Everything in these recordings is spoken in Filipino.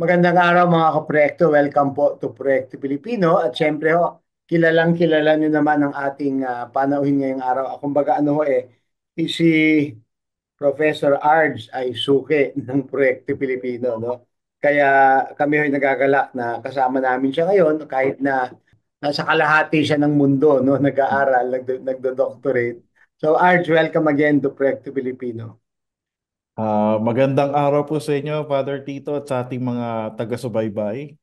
Magandang araw mga kaproyekto. Welcome po to Proyekto Pilipino. At syempre ho, kilalang kilala nyo naman ang ating panauhin ngayong araw. Kumbaga si Professor Arj ay suki ng Proyekto Pilipino, no? Kaya kami ho'y nagagalak na kasama namin siya ngayon kahit na nasa kalahati siya ng mundo, no? Nag-aaral, nagdo-doctorate. So Arj, welcome again to Proyekto Pilipino. Magandang araw po sa inyo, Father Tito, at sa ating mga taga-subaybay.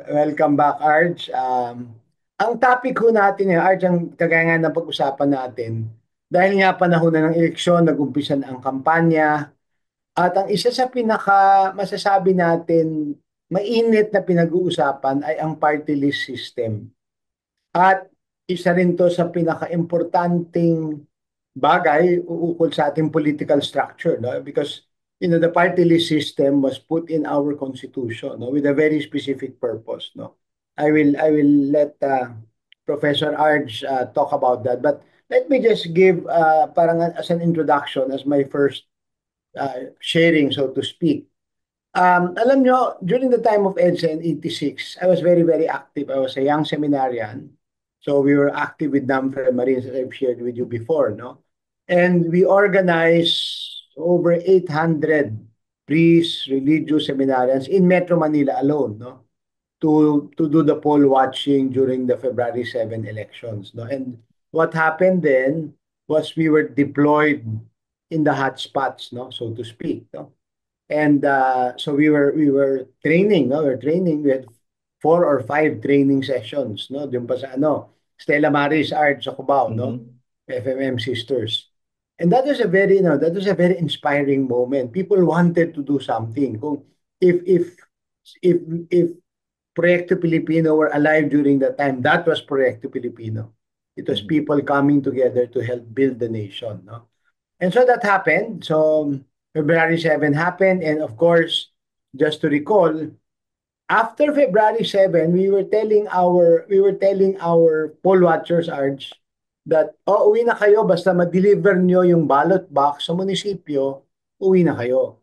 Welcome back, Arj. Ang topic ko natin ngayon, Arj, ang kagaya nga ng pag-usapan natin, dahil nga panahon na ng eleksyon, nag-umpisa na ang kampanya, at ang isa sa pinaka masasabi natin, mainit na pinag-uusapan ay ang party list system. At isa rin to sa pinaka-importanting bagay ukol sa ating political structure, no? Because the party list system was put in our constitution, no, with a very specific purpose, no. I will let Professor Arj talk about that, but let me just give parang as an introduction, as my first sharing, so to speak. Alam nyo, during the time of EDSA in 86, I was very, very active. I was a young seminarian. So we were active with NAMFRE Marines, as I've shared with you before, no? And we organized over 800 priests, religious seminarians in Metro Manila alone, no? To do the poll watching during the February 7 elections, no? And what happened then was we were deployed in the hot spots, no, so to speak, no? And so we were training, no? We were training. We had 4 or 5 training sessions, no? Doon pa sa Stella Maris Art sa Cubao, no? Mhm. FMM Sisters. And that was a very inspiring moment. People wanted to do something. Kung if Proyekto Pilipino were alive during that time, that was Proyekto Pilipino. It was Mhm. people coming together to help build the nation, no? And so that happened. So February 7 happened. And of course, just to recall, after February 7, we were telling our poll watchers, Arj, that uwi na kayo basta ma-deliver nyo yung ballot box sa munisipyo, uwi na kayo.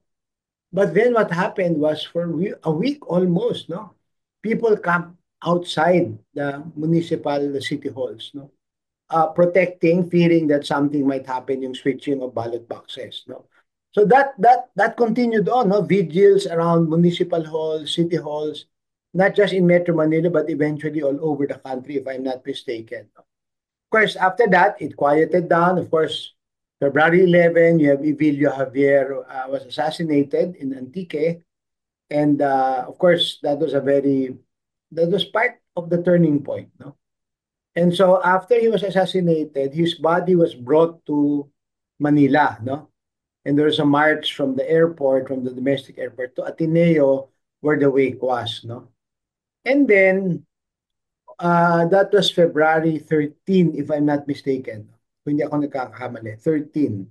But then what happened was for a week almost, no? People camped outside the municipal city halls, no? Protecting, fearing that something might happen, yung switching of ballot boxes, no? So that continued on, no? Vigils around municipal halls, city halls, not just in Metro Manila, but eventually all over the country, if I'm not mistaken. Of course, after that, it quieted down. Of course, February 11, you have Evilio Javier was assassinated in Antique, and of course, that was part of the turning point, no? And so after he was assassinated, his body was brought to Manila, no? And there was a march from the airport, from the domestic airport to Ateneo, where the wake was, no? And then, that was February 13, if I'm not mistaken. Kung hindi ako nagkakamali, 13.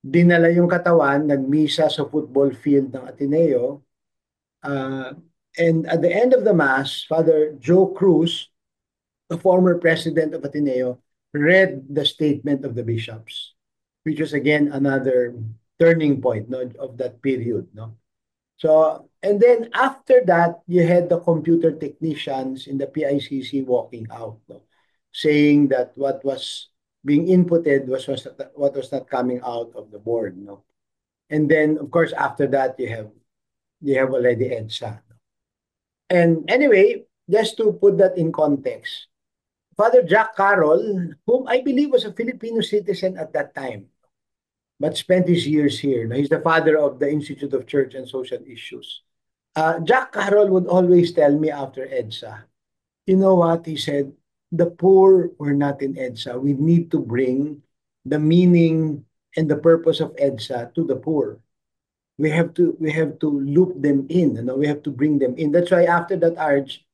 Dinala yung katawan, nagmisa sa football field ng Ateneo. Uh, and at the end of the mass, Father Joe Cruz, the former president of Ateneo, read the statement of the bishops, which was again another turning point, no, of that period. No? So, and then after that, you had the computer technicians in the PICC walking out, no, saying that what was being inputted was what was not coming out of the board. No? And then, of course, after that, you have already EDSA. No? And anyway, just to put that in context, Father Jack Carroll, whom I believe was a Filipino citizen at that time, but spent his years here. He's the father of the Institute of Church and Social Issues. Jack Carroll would always tell me after EDSA, you know what? He said, the poor were not in EDSA. We need to bring the meaning and the purpose of EDSA to the poor. We have to loop them in. We have to bring them in. That's why after that Arch,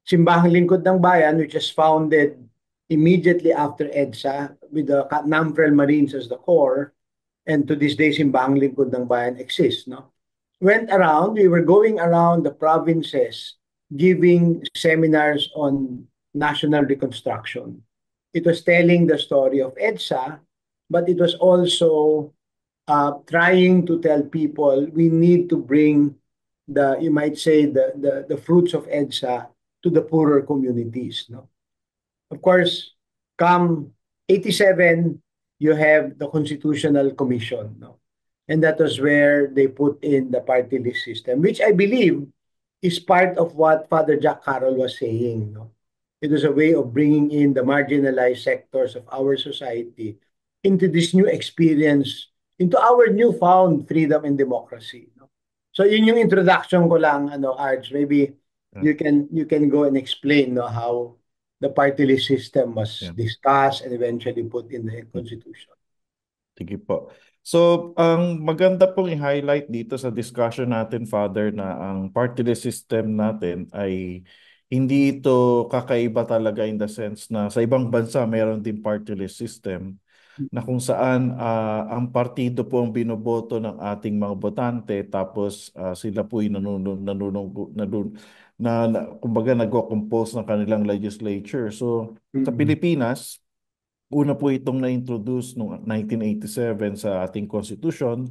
Simbahang Lingkod ng Bayan, which is founded immediately after EDSA with the NAMFREL Marines as the core, and to this day, Simbahang Lingkod ng Bayan exists, no? We were going around the provinces giving seminars on national reconstruction. It was telling the story of EDSA, but it was also trying to tell people we need to bring you might say the fruits of EDSA to the poorer communities, no? Of course, come 87, you have the Constitutional Commission, no? And that was where they put in the party list system, which I believe is part of what Father Jack Carroll was saying, no? It was a way of bringing in the marginalized sectors of our society into this new experience, into our newfound freedom and democracy, no? So yun yung introduction ko lang, Arj. Maybe Yeah. you can go and explain, no, how the party list system was Yeah. discussed and eventually put in the Constitution. Sige po. So, ang maganda pong i-highlight dito sa discussion natin, Father, na ang party list system natin ay hindi ito kakaiba talaga in the sense na sa ibang bansa mayroon din party list system na kung saan ang partido po ang binoboto ng ating mga botante tapos sila po ay kumbaga nagko-compose ng kanilang legislature. So, sa Mm-mm. Pilipinas, una po itong na-introduce noong 1987 sa ating Constitution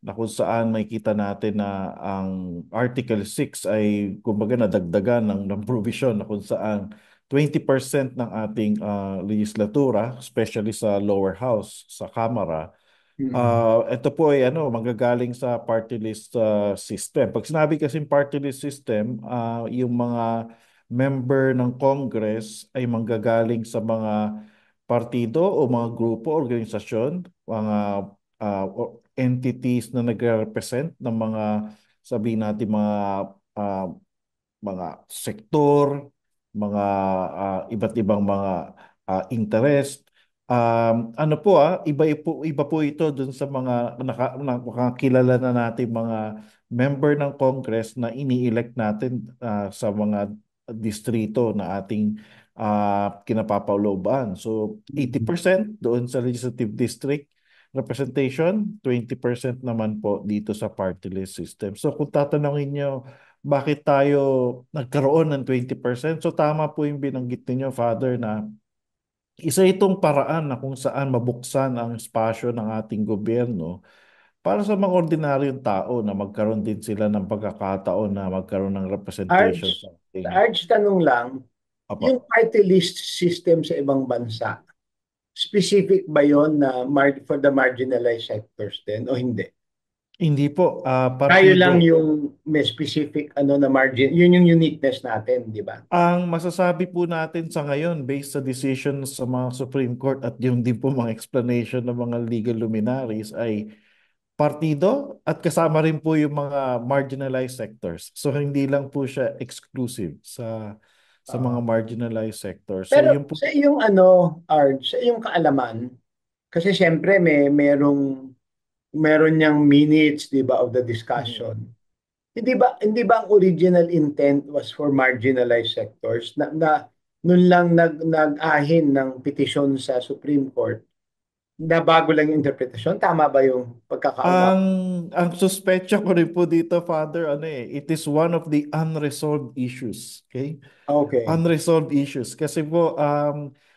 na kung saan makikita natin na ang Article 6 ay kumbaga nadagdagan ng provision na kung saan 20% ng ating legislatura, especially sa lower house, sa Kamara, Mm-mm. ito po ay manggagaling sa party list system. Pag sinabi kasing party list system, yung mga member ng Congress ay manggagaling sa mga partido o mga grupo, organisasyon, mga entities na nagre-represent ng mga sabihin natin ah, mga sektor, mga iba't ibang mga interest. Ano po iba po ito dun sa mga nakakilala na natin mga member ng Congress na ini-elect natin sa mga distrito na ating kinapapalooban. So, Mm-mm. 80% doon sa legislative district representation, 20% naman po dito sa party list system. So, kung tatanungin nyo, bakit tayo nagkaroon ng 20%? So tama po yung binanggit ninyo, Father, na isa itong paraan na kung saan mabuksan ang espasyo ng ating gobyerno para sa mga ordinaryong tao na magkaroon din sila ng pagkakataon na magkaroon ng representation Arj, sa ating Arj, tanong lang, yung apa. party list system sa ibang bansa, specific ba yon na for the marginalized sectors din o hindi? Hindi po, Tayo partido. lang yung may specific na margin, yun yung uniqueness natin, di ba? Ang masasabi po natin sa ngayon based sa decisions sa mga Supreme Court at yung din po mga explanation ng mga legal luminaries ay partido at kasama rin po yung mga marginalized sectors. So hindi lang po siya exclusive sa mga Oo. marginalized sectors. So Pero yun po. sa iyong Arj, sa iyong kaalaman, kasi siyempre meron niyang minutes, 'di ba, of the Mhm. discussion. Hindi ba ang original intent was for marginalized sectors na nun lang nag-ahin ng petisyon sa Supreme Court na bago lang yung interpretasyon? Tama ba yung pagkakaunawa? Ang ang suspecha ko rin po dito, Father, it is one of the unresolved issues. Okay? Okay. Unresolved issues. Kasi po,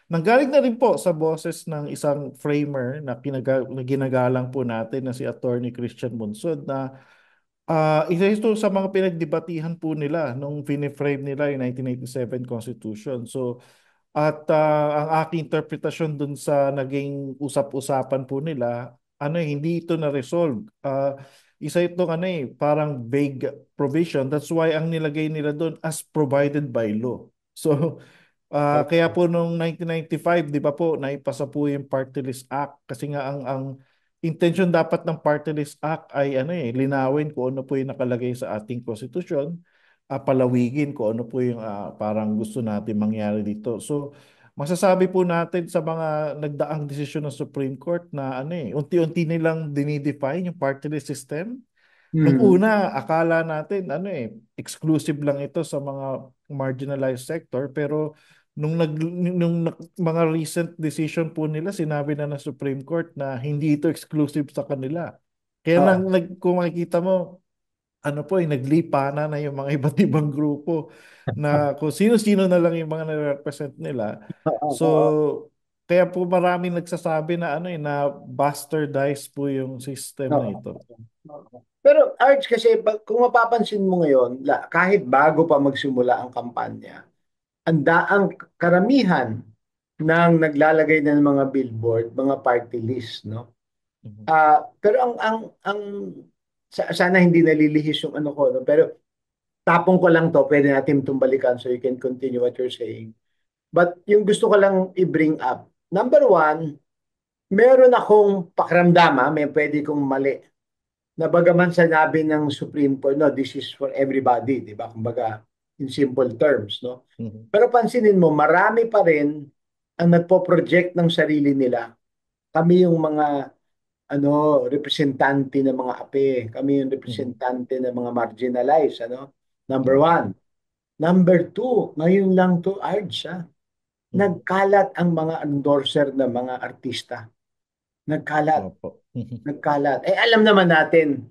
nanggaling na rin po sa boses ng isang framer na ginagalang po natin na si Attorney Christian Monsod na isa ito sa mga pinagdebatihan po nila nung finiframe nila yung 1987 Constitution. So, at ang aking interpretasyon dun sa naging usap-usapan po nila, hindi ito na-resolve. Isa itong parang vague provision. That's why ang nilagay nila doon as provided by law. So, kaya Okay. po noong 1995, di ba po, naipasa po yung Party List Act kasi nga ang intention dapat ng Party List Act ay linawin kung ano po yung nakalagay sa ating konstitusyon, palawigin kung ano po yung parang gusto natin mangyari dito. So, masasabi po natin sa mga nagdaang desisyon ng Supreme Court na unti-unti nilang dinidefine yung party list system. Nung Mhm. una, akala natin exclusive lang ito sa mga marginalized sector pero mga recent decision po nila sinabi na ng Supreme Court na hindi ito exclusive sa kanila. Kaya Oo. kung makikita mo naglipana na yung mga iba't ibang grupo na kung sino-sino na lang yung mga nare-represent nila. Oo. So, Oo. kaya po maraming nagsasabi na ano na bastardized po yung system na Oo. ito. Oo. Pero Arch, kasi kung mapapansin mo ngayon, kahit bago pa magsimula ang kampanya, ang karamihan ng naglalagay ng mga billboard, mga party list, no? Mhm. Pero sana hindi nalilihis yung ano ko, no? Pero tapong ko lang to, pwede natin itong balikan so you can continue what you're saying. But yung gusto ko lang i-bring up, number one, meron akong pakiramdam, may pwede kong mali na bagaman sinabi ng Supreme Court, no, this is for everybody, di ba? Kumbaga, in simple terms, no? Mhm. Pero pansinin mo, marami pa rin ang nagpo-project ng sarili nila. Kami yung mga representante ng mga ape. Kami yung Mhm. representante ng mga marginalized, ano? Number Opo. one. Number two, ngayon lang to, Arj, Mhm. nagkalat ang mga endorser ng mga artista. Nagkalat, Opo. nagkalat. Eh, alam naman natin,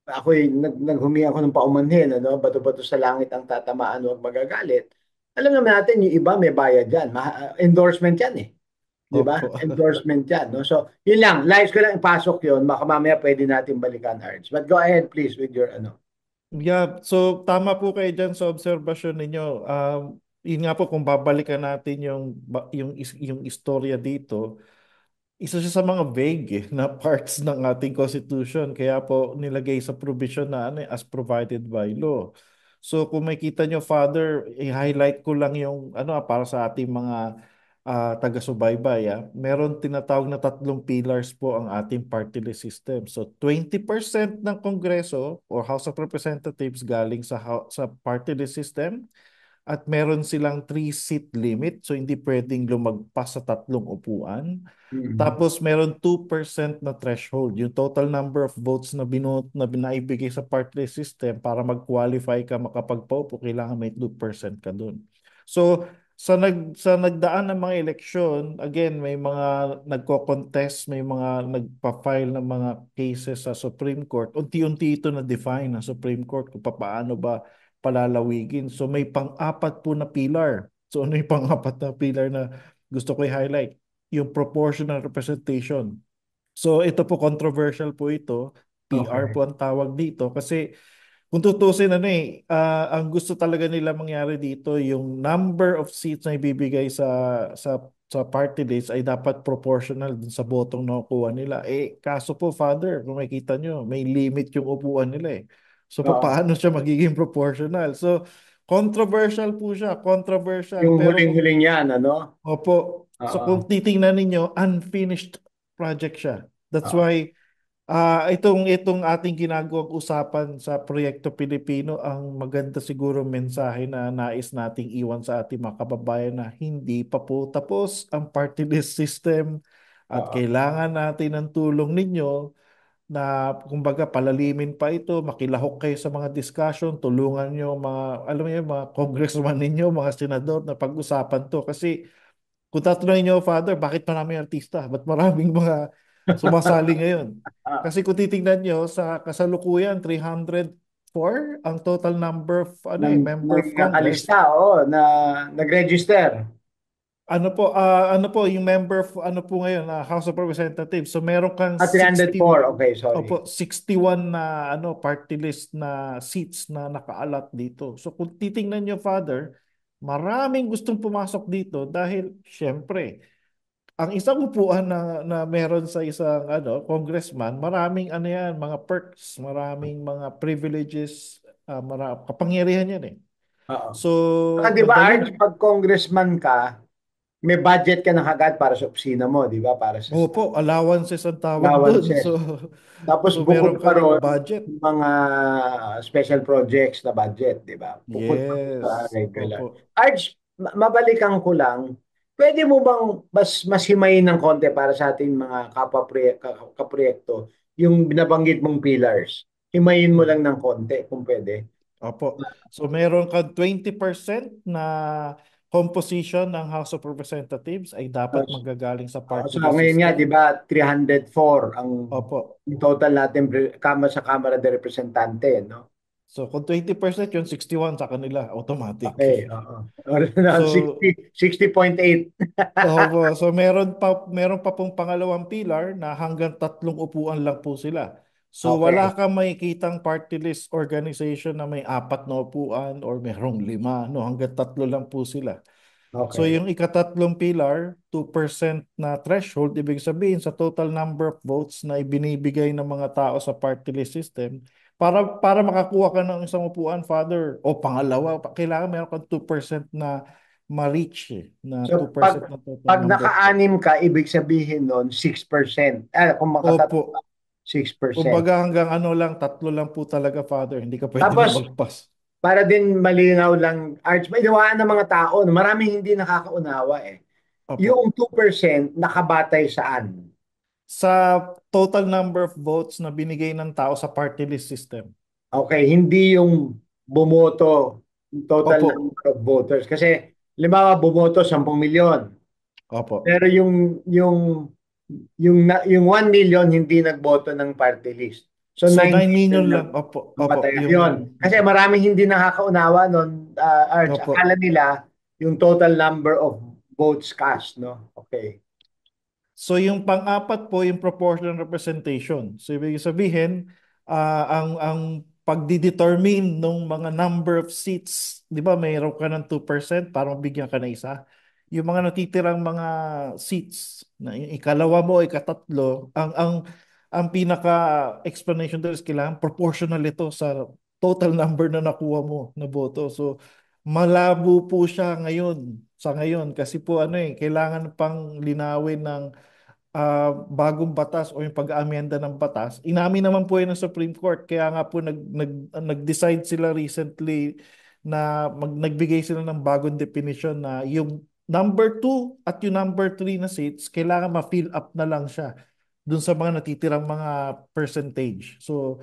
ako'y naghumingi ako ng paumanhin, ano? Bato-bato sa langit ang tatamaan, huwag magagalit. Alam naman natin, yung iba may bayad yan. Endorsement yan eh. Di ba? Opo. Endorsement yan. No? So, yun lang. Lives ko lang ipasok yun. Baka mamaya pwede natin balikan, Arts. But go ahead, please, with your ano. Yeah, so tama po kayo dyan sa obserbasyon ninyo. Yun nga po kung babalikan natin yung istorya dito, isa siya sa mga vague na parts ng ating constitution. Kaya po nilagay sa provision na ano, as provided by law. So kung makita nyo, Father, i-highlight ko lang yung ano para sa ating mga taga-subaybay. Meron tinatawag na tatlong pillars po ang ating party list system. So 20% ng Kongreso or House of Representatives galing sa party list system at meron silang three-seat limit. So hindi pwedeng lumagpas sa tatlong upuan. Mhm. Tapos meron 2% na threshold, yung total number of votes na na binaibigay sa party list system para mag-qualify ka makapagpaupo, kailangan may 2% ka dun. So sa nagdaan ng mga eleksyon, again, may mga nagko-contest, may mga nagpa-file ng mga cases sa Supreme Court. Unti-unti ito na-define ng Supreme Court kung paano ba palalawigin. So may pang-apat po na pillar. So ano yung pang-apat na pillar na gusto ko i-highlight? Yung proportional representation. So ito po controversial po ito. PR Okay. po ang tawag dito kasi kung tutusin ang gusto talaga nila mangyari dito yung number of seats na ibibigay sa party list ay dapat proportional dun sa botong nakukuha nila. Eh kaso po Father, kung makikita nyo, may limit yung upuan nila eh. So Oo. paano siya magiging proportional? So controversial po siya, controversial Yung pero kung huling-huling yan, ano? opo. So Oo. kung titingnan ninyo, unfinished project siya. That's Oo. why itong ating ginagawang usapan sa Proyekto Pilipino, ang maganda siguro mensahe na nais nating iwan sa ating mga kababayan na hindi pa po tapos ang party list system at Oo. kailangan natin ng tulong ninyo na kumbaga palalimin pa ito, makilahok kayo sa mga discussion, tulungan nyo mga, alam mo yun, mga congressman ninyo, mga senador na pag-usapan to. Kasi kung tatanungin niyo, Father, bakit maraming artista? Ba't maraming mga sumasali ngayon? Ah, Kasi kung titingnan niyo sa kasalukuyan, 304 ang total number of member ng of Congress. nakalista, oo, na nag-register. Ano po yung member of ano po ngayon na House of Representatives. So meron kang 60 304. Okay, sorry. Opo, 61 na party list na seats na nakaalat dito. So kung titingnan niyo, Father, maraming gustong pumasok dito dahil syempre ang isang upuan na meron sa isang congressman, maraming ano yan, mga perks, maraming mga privileges, kapangyarihan yan eh. Oo. So, Saka di ba, madali Arj, lang. pag congressman ka, may budget ka na agad para sa opisina mo, di ba? Para sa Opo, allowances ang tawag doon. allowances. Tapos So meron bukod pa kang ron, budget. mga special projects na budget, di ba? Bukod pa ron sa Yes. regular. Opo. Arj, mabalikan ko lang, pwede mo bang mas himayin ng konti para sa ating mga kaproyekto, yung binabanggit mong pillars? Himayin mo lang ng konti kung pwede. Opo. So meron kang 20% na composition ng House of Representatives ay dapat magagaling sa So party list ngayon nga, di system. ba, 304 ang Opo. total natin sa Kamara de Representante, no? So kung 20% yun, 61 sa kanila, automatic. Okay, oo. Or So 60.8. opo, so meron pa pong pangalawang pilar na hanggang 3 upuan lang po sila. So wala Okay, kang makikitang party list organization na may 4 na upuan or merong 5, no, hanggang 3 lang po sila. So okay. yung ikatatlong pilar, 2% na threshold, ibig sabihin sa total number of votes na ibinibigay ng mga tao sa party list system, para makakuha ka ng isang upuan, Father, o pangalawa, kailangan meron kang 2% na ma-reach na So 2% ng total pag number of votes. naka-anim ka, ibig sabihin nun 6%. Kung Opo, makatatlo ka, 6%. kumbaga hanggang ano lang, 3 lang po talaga, Father, hindi ka pwede Tapos, lumagpas. para din malinaw lang, Arch, may nawaan ng mga tao, no? Maraming hindi nakakaunawa eh. Yung Opo. 2% nakabatay saan? Sa total number of votes na binigay ng tao sa party list system. Okay, hindi yung bumoto, yung total Opo. number of voters. Kasi, limbawa, bumoto 10 milyon. Opo. Pero yung 1 million hindi nagboto ng party list. So So 9 9 million million lang lang. Opo, ang opo, batayan. yung Yun. Kasi maraming hindi nakakaunawa nun, Arch. opo. Akala nila yung total number of votes cast, no? Okay. So yung pang-apat po yung proportional representation. So ibig sabihin, ang pagdidetermine ng mga number of seats, 'di ba, mayroon ka ng 2% para mabigyan ka na isa. Yung mga natitirang mga seats na yung ikalawa mo, ikatatlo, ang pinaka explanation doon is kailangan proportional ito sa total number na nakuha mo na boto. So malabo po siya ngayon sa ngayon kasi po ano kailangan pang linawin ng bagong batas o yung pag-aamenda ng batas. Inamin naman po yun ng Supreme Court. Kaya nga po nag-decide sila recently na nagbigay sila ng bagong definition na yung number 2 at yung number 3 na seats, kailangan ma-fill up na lang siya dun sa mga natitirang mga percentage. So,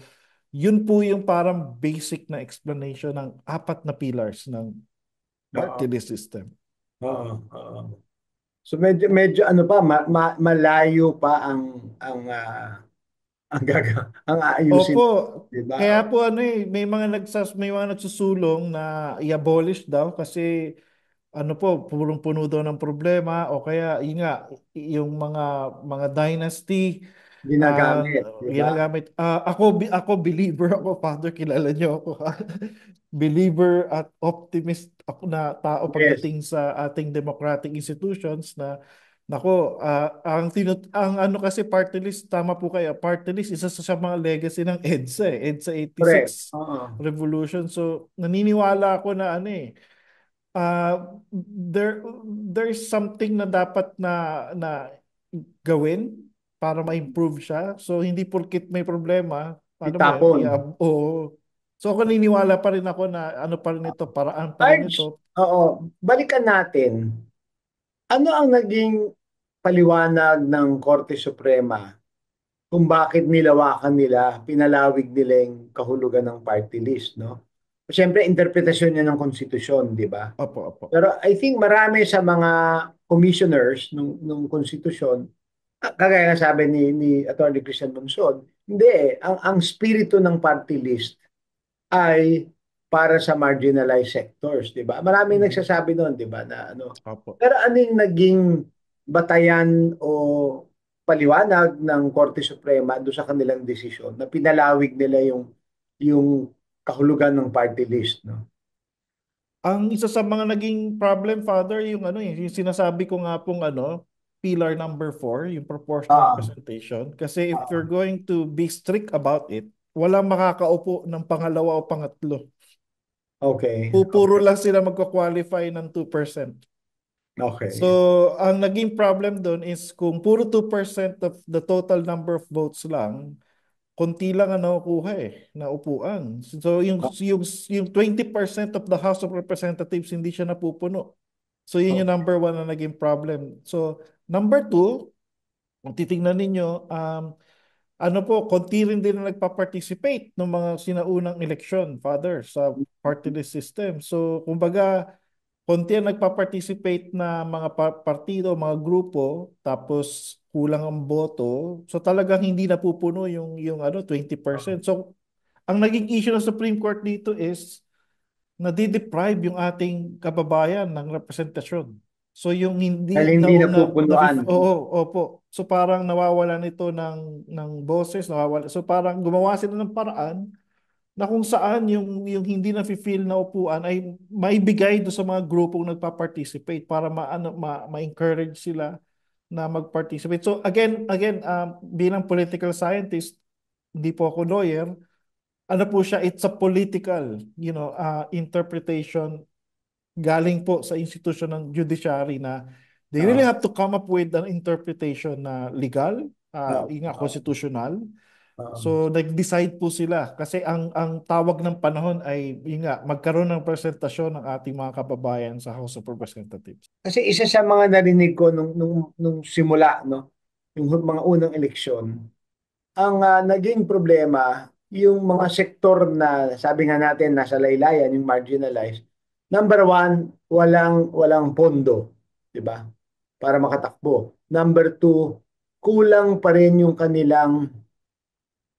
yun po yung parang basic na explanation ng 4 na pillars ng Oo. party list system. Oo. Oo. So medyo ano pa malayo pa ang Opo, aayusin, 'di ba? kaya po ano may mga nagsusulong na i-abolish daw kasi ano po, punong-puno daw ng problema o kaya yun nga, yung mga dynasty uh, Ginagamit, 'di ba? ginagamit. Ako believer ako, Father, kilala niyo ako. Believer at optimist ako na tao Yes, pagdating sa ating democratic institutions na nako, ang ano kasi party list, tama po kayo, party list isa sa mga legacy ng EDSA, EDSA correct. 86 Oo. revolution. So naniniwala ako na ano there's something na dapat na gawin para ma-improve siya. So hindi porkit may problema, ano mo yun, Itapon. oo. So ako naniniwala pa rin ako na ano pa rin ito, paraan pa rin Arch, ito. oo, balikan natin. Ano ang naging paliwanag ng Korte Suprema kung bakit nilawakan nila, pinalawig nila yung kahulugan ng party list, no? Siyempre, interpretasyon niya ng konstitusyon, di ba? Opo, opo. Pero I think marami sa mga commissioners nung konstitusyon, kagaya nga sabi ni Atty. Christian Monson, hindi eh. Ang spirito ng party list ay para sa marginalized sectors, 'di ba? Maraming Mhm. nagsasabi noon, 'di ba, na ano. Opo. Pero ano yung naging batayan o paliwanag ng Korte Suprema doon sa kanilang desisyon na pinalawig nila yung kahulugan ng party list, no? Ang isa sa mga naging problem, Father, yung ano yung sinasabi ko nga pong ano, pillar number 4, yung proportional Ah, representation. Kasi if you're ah, going to be strict about it, walang makakaupo ng pangalawa o pangatlo. okay, Pupuro okay, lang sila magka-qualify ng 2%. So, okay. ang naging problem doon is kung puro 2% of the total number of votes lang, konti lang ang nakukuha na upuan. So, yung 20% of the House of Representatives, hindi siya napupuno. So, yun yung Okay. number 1 na naging problem. So, number 2, kung titingnan ninyo, ano po, konti rin din na nagpa-participate ng mga sinaunang eleksyon, Father, sa party list system. So, kumbaga, konti ang nagpa-participate na mga partido, mga grupo, tapos kulang ang boto. So, talagang hindi napupuno yung ano, 20%. So, Ang naging issue ng Supreme Court dito is nadideprive yung ating kababayan ng representasyon. So yung Dahil hindi hindi na napupunuan. oo, opo. So parang nawawalan ito ng boses, nawawala. So parang gumawa sila ng paraan na kung saan yung hindi na-feel na upuan ay maibigay do sa mga grupong nagpa-participate para ma-encourage sila na mag-participate. So bilang political scientist, hindi po ako lawyer, ano po siya, it's a political, interpretation galing po sa institution ng judiciary na they really Oo. have to come up with an interpretation na legal, Oo. yun nga, Oo. constitutional. Oo. So nag-decide po sila kasi ang tawag ng panahon ay yun nga, magkaroon ng presentasyon ng ating mga kababayan sa House of Representatives. Kasi isa sa mga narinig ko nung simula, no, yung mga unang eleksyon, ang naging problema, yung mga sektor na sabi nga natin nasa laylayan, yung marginalized, number one, walang pondo, di ba? Para makatakbo. Number two, kulang pa rin yung kanilang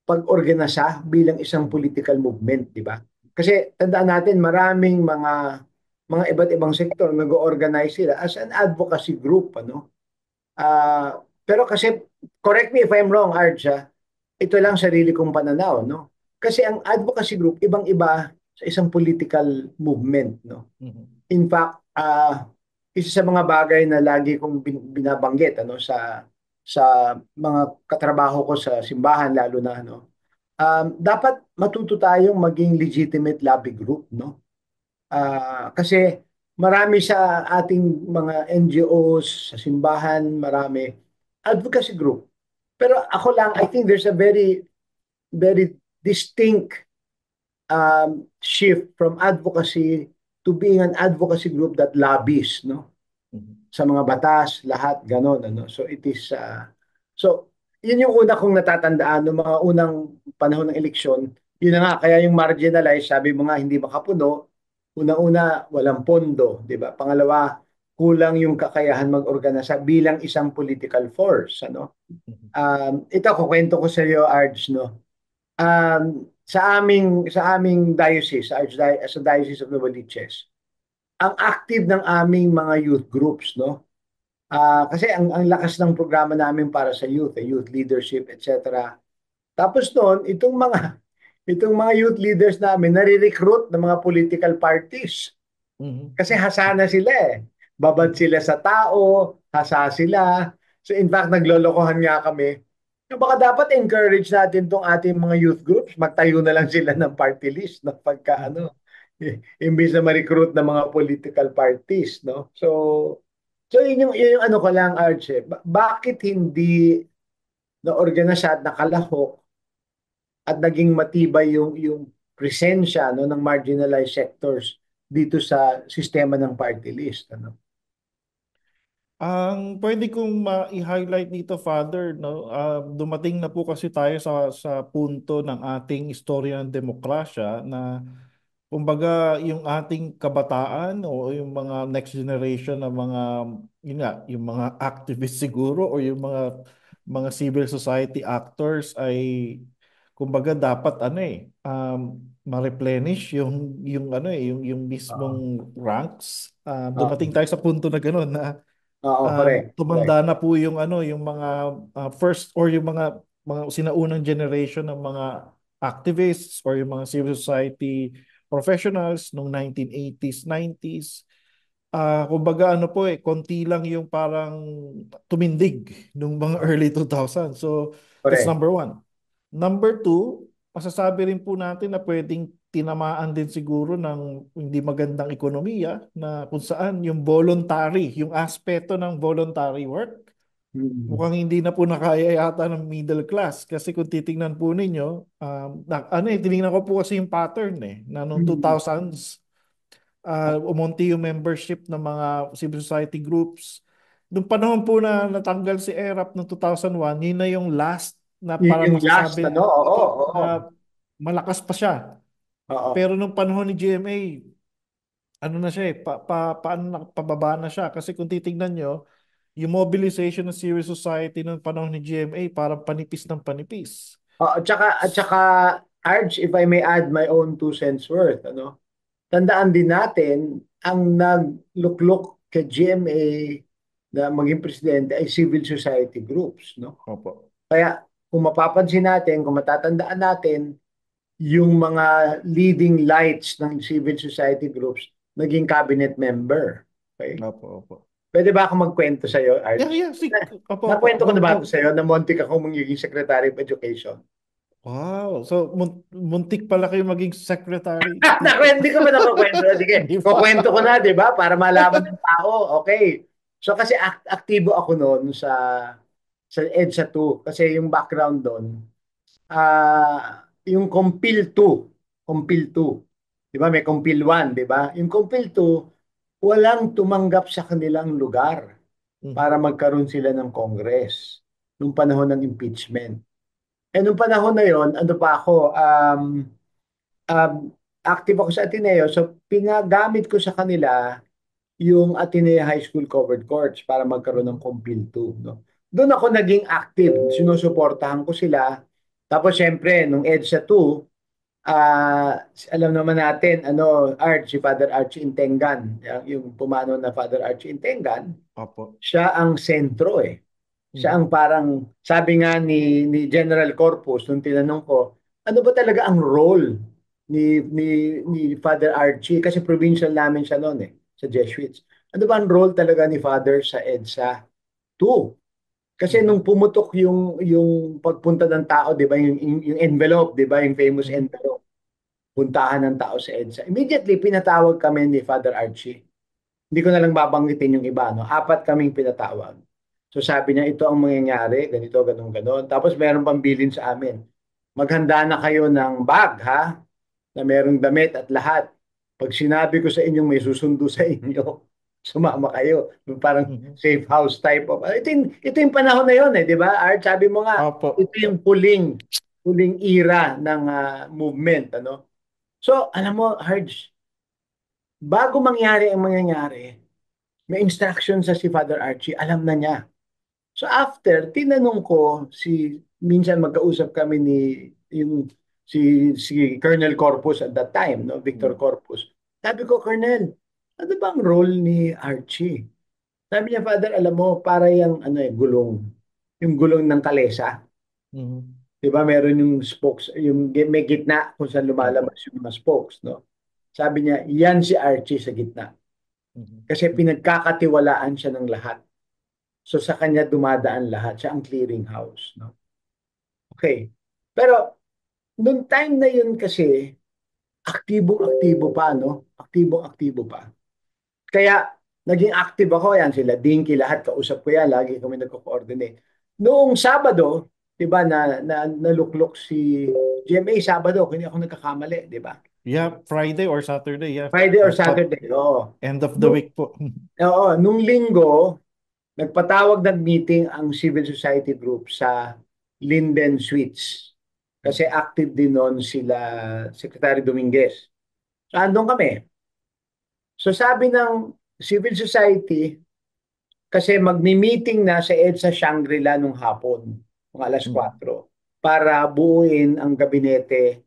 pag-organisa bilang isang political movement, di ba? Kasi tandaan natin, maraming mga iba't ibang sektor nag-organize sila as an advocacy group, ano? Pero kasi, correct me if I'm wrong, Arj, ito lang sarili kong pananaw, no? Kasi ang advocacy group, ibang-iba sa isang political movement, no? Mhm. In fact, isa sa mga bagay na lagi kong binabanggit, ano, sa mga katrabaho ko sa simbahan, lalo na, no? Dapat matuto tayong maging legitimate lobby group, no? Kasi marami sa ating mga NGOs, sa simbahan, marami advocacy group. Pero ako lang, I think there's a very distinct shift from advocacy to being an advocacy group that lobbies, no? Mhm. Sa mga batas, lahat ganon, ano. So it is so yun yung una kong natatandaan ng mga unang panahon ng eleksyon. Yun na nga, kaya yung marginalized, sabi mo nga hindi makapuno. Una-una, walang pondo, di ba? Pangalawa, kulang yung kakayahan mag-organisa bilang isang political force, ano? Mhm. Ito kukwento ko sa iyo, Arj, no? Sa aming diocese, sa Diocese of Novaliches, ang active ng aming mga youth groups, no? Kasi ang lakas ng programa namin para sa youth, youth leadership, etc. Tapos noon, itong mga youth leaders namin nare-recruit ng mga political parties. Mhm. Kasi hasa na sila eh. Babad Mhm. sila sa tao, hasa sila. So in fact, naglolokohan nga kami. So baka dapat encourage natin tong ating mga youth groups, magtayo na lang sila ng party list no pagka Mhm. imbis na ma-recruit ng mga political parties, no? So yun yung ano ko lang, Arch, bakit hindi na-organisa at nakalahok at naging matibay yung presensya, no, ng marginalized sectors dito sa sistema ng party list, ano? Ang pwede kong ma-highlight dito, Father, no, dumating na po kasi tayo sa punto ng ating istorya ng demokrasya na kumbaga yung ating kabataan o yung mga next generation na mga yun nga, yung mga activists siguro o yung mga civil society actors ay kumbaga dapat ma-replenish yung ano yung Oo. mismong ranks. Dumating Oo. tayo sa punto na gano'n na Oo, correct. Correct. tumanda na po yung yung mga first or yung mga sinaunang generation ng mga activists or yung mga civil society professionals nung 1980s, 90s. Kumbaga po konti lang yung parang tumindig nung mga early 2000. So that's Correct. number one. Number two, masasabi rin po natin na pwedeng tinamaan din siguro ng hindi magandang ekonomiya na kung saan yung voluntary, yung aspeto ng voluntary work, Mm. mukhang hindi na po nakaya yata ng middle class. Kasi kung titingnan po ninyo, tiningnan ko po kasi yung pattern na noong Mm. 2000s, umunti yung membership ng mga civil society groups. Noong panahon po na natanggal si ERAP noong 2001, yun na yung last na Yun para yung last, masasabi ano? Oo, oo. na malakas pa siya. Oo. Pero nung panahon ni GMA, ano na siya paano pababa na siya. Kasi kung titingnan nyo, yung mobilization ng civil society nung panahon ni GMA, parang panipis ng panipis. At saka Arch, if I may add my own 2 cents worth, ano, tandaan din natin, ang nagluklok kay GMA na maging presidente ay civil society groups, no? Opo. Kaya kung mapapansin natin, kung matatandaan natin, yung mga leading lights ng civil society groups, naging cabinet member. Okay? Opo, opo. Pwede ba ako magkwento sa'yo, Yeah, Arch? yeah, opo, opo. Nakwento ko Go, na ba ito go. sa'yo na muntik akong magiging Secretary of Education? Wow. So, muntik pala kayo maging secretary, Naku, tito. hindi ko ba nakukwento? Sige, Hindi pa. kukwento ko na, di ba? Para malaman ng tao. Okay. So kasi aktibo ako noon sa EDSA 2. Kasi yung background doon, yung Compil 2. Compil 2. Di ba? May Compil 1, di ba? Yung Compil 2, walang tumanggap sa kanilang lugar para Mhm, magkaroon sila ng Congress nung panahon ng impeachment. Eh, nung panahon na yon, ano pa ako, um, active ako sa Ateneo, so pinagamit ko sa kanila yung Ateneo High School covered courts para magkaroon ng mhm, Compil 2, no? Doon ako naging active, sinusuportahan ko sila. Tapos syempre, nung EDSA 2, alam naman natin, ano, si Father Archie Intengan, yung pumano na Father Archie Intengan, opo. siya ang sentro eh. Siya Mhm, ang parang, sabi nga ni General Corpus, nung tinanong ko, ano ba talaga ang role ni Father Archie? Kasi provincial namin siya noon eh, sa Jesuits. Ano ba ang role talaga ni Father sa EDSA 2? Kasi mhm, nung pumutok yung pagpunta ng tao, 'di ba, yung envelope, 'di ba, yung famous mhm, envelope, puntahan ng tao sa EDSA. Immediately pinatawag kami ni Father Archie. Hindi ko na lang babanggitin yung iba, no? 4 kaming pinatawag. So sabi niya, ito ang mangyayari, ganito, ganun, ganun. Tapos meron pang bilin sa amin. Maghanda na kayo ng bag, ha? Na merong damit at lahat. Pag sinabi ko sa inyong may susundo sa inyo, sumama kayo. Yung parang mhm. safe house type of. Ito yung panahon na yun, eh, di ba? Art, sabi mo nga, Opo. ito yung huling era ng movement, ano? So, alam mo, Harj, bago mangyari ang mangyayari, may instruction sa si Father Archie, alam na niya. So after, tinanong ko minsan magkausap kami si Colonel Corpus at that time, no, Victor Mhm, Corpus. Sabi ko, Colonel, ano bang role ni Archie? Sabi niya, Father, alam mo, para yung ano gulong. Yung gulong ng kalesa. mhm. 'Di ba? Meron yung spokes, may gitna kung saan lumalabas Opo. yung mga spokes, no? Sabi niya, yan si Archie sa gitna. Mhm, Kasi pinagkakatiwalaan siya ng lahat. So sa kanya dumadaan lahat. Siya ang clearing house, no? Okay. Pero nung time na yun kasi, aktibong-aktibo pa, no? Aktibong-aktibo pa. Kaya naging active ako, yan sila Dinky, lahat kausap ko yan, lagi kami nagko-coordinate. Noong Sabado, 'di ba, naluklok si GMA Sabado, kung hindi ako nagkakamali, 'di ba? Yeah, Friday or Saturday, yeah. Friday or Saturday, oo. End of the Nung, week po. nung Linggo, nagpatawag ng meeting ang civil society group sa Linden Suites. Kasi Mhm, active din noon sila Secretary Dominguez. So andun kami. So sabi ng civil society, kasi magmi-meeting na sa EDSA Shangri-La nung hapon, mga alas mhm, 4, para buuin ang gabinete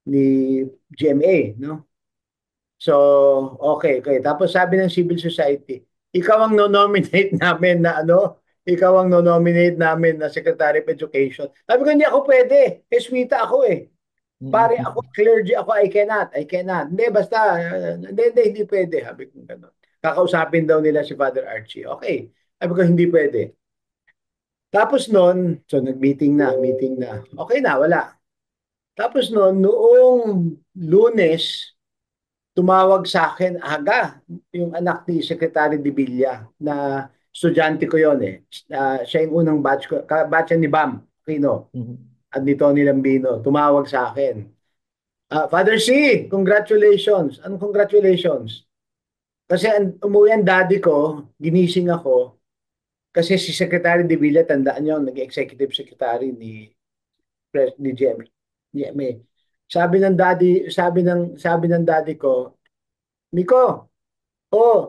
ni GMA, no? So, okay, okay. Tapos sabi ng civil society, ikaw ang no-nominate namin na ano, ikaw ang no-nominate namin na Secretary of Education. Sabi ko, hindi ako pwede. Eswita ako eh. Pare ako, mhm, clergy ako, I cannot. Hindi, basta, hindi pwede. Sabi ko gano'n. Kakausapin daw nila si Father Archie. Okay. Sabi ko, hindi pwede. Tapos noon, so meeting na. Okay na, wala. Tapos noon, noong Lunes, tumawag sa akin aga yung anak ni Secretary de Villa na estudyante ko yon eh. Siya yung unang batch ko, batch ni Bam Aquino mhm, at ni Tony Lambino. Tumawag sa akin. Father C, congratulations. Anong congratulations? Kasi umuwi ang daddy ko, ginising ako, kasi si Secretary de Villa, tandaan niyo, nag-executive secretary ni GMA. GMA. Sabi ng daddy ko, Miko, oh,